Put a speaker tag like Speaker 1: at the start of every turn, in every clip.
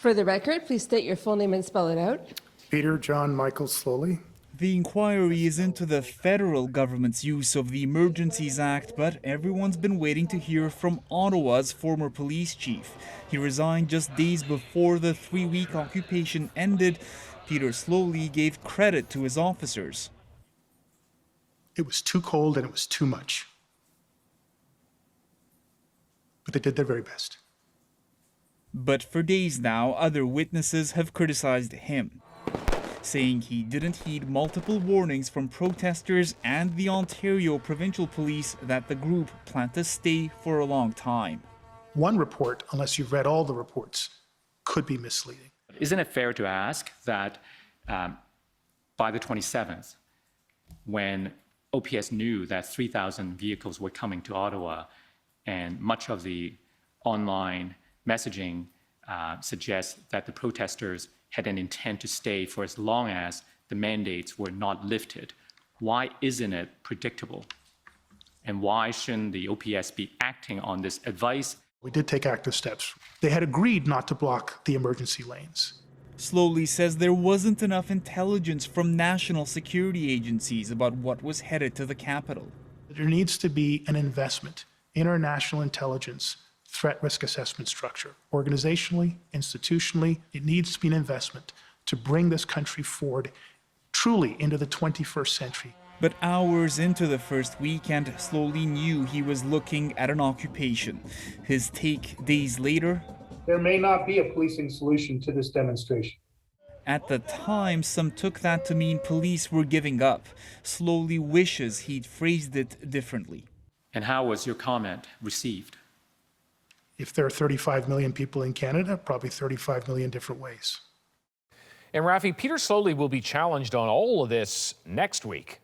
Speaker 1: For the record, please state your full name and spell it out.
Speaker 2: Peter John Michael Sloly.
Speaker 3: The inquiry is into the federal government's use of the Emergencies Act, but everyone's been waiting to hear from Ottawa's former police chief. He resigned just days before the 3-week occupation ended. Peter Sloly gave credit to his officers.
Speaker 2: It was too cold and it was too much. But they did their very best.
Speaker 3: But for days now, other witnesses have criticized him, saying he didn't heed multiple warnings from protesters and the Ontario Provincial Police that the group planned to stay for a long time.
Speaker 2: One report, unless you've read all the reports, could be misleading.
Speaker 4: Isn't it fair to ask that by the 27th, when OPS knew that 3,000 vehicles were coming to Ottawa, and much of the online messaging suggests that the protesters had an intent to stay for as long as the mandates were not lifted, why isn't it predictable? And why shouldn't the OPS be acting on this advice?
Speaker 2: We did take active steps. They had agreed not to block the emergency lanes.
Speaker 3: Sloly says there wasn't enough intelligence from national security agencies about what was headed to the capital.
Speaker 2: There needs to be an investment in our national intelligence threat risk assessment structure. Organizationally, institutionally, it needs to be an investment to bring this country forward truly into the 21st century.
Speaker 3: But hours into the first weekend, Sloly knew he was looking at an occupation. His take days later:
Speaker 5: there may not be a policing solution to this demonstration.
Speaker 3: At the time, some took that to mean police were giving up. Sloly wishes he'd phrased it differently.
Speaker 4: And how was your comment received?
Speaker 2: If there are 35 million people in Canada, probably 35 million different ways.
Speaker 6: And Rafi, Peter Sloly will be challenged on all of this next week.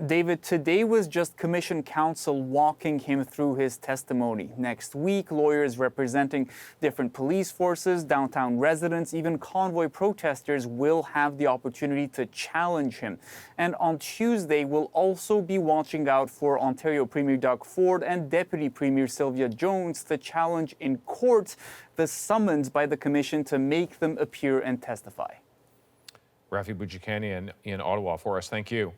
Speaker 7: David, today was just Commission counsel walking him through his testimony. Next week, lawyers representing different police forces, downtown residents, even convoy protesters will have the opportunity to challenge him. And on Tuesday, we'll also be watching out for Ontario Premier Doug Ford and Deputy Premier Sylvia Jones to challenge in court the summons by the Commission to make them appear and testify.
Speaker 6: Rafi Boudjikanian in Ottawa for us. Thank you.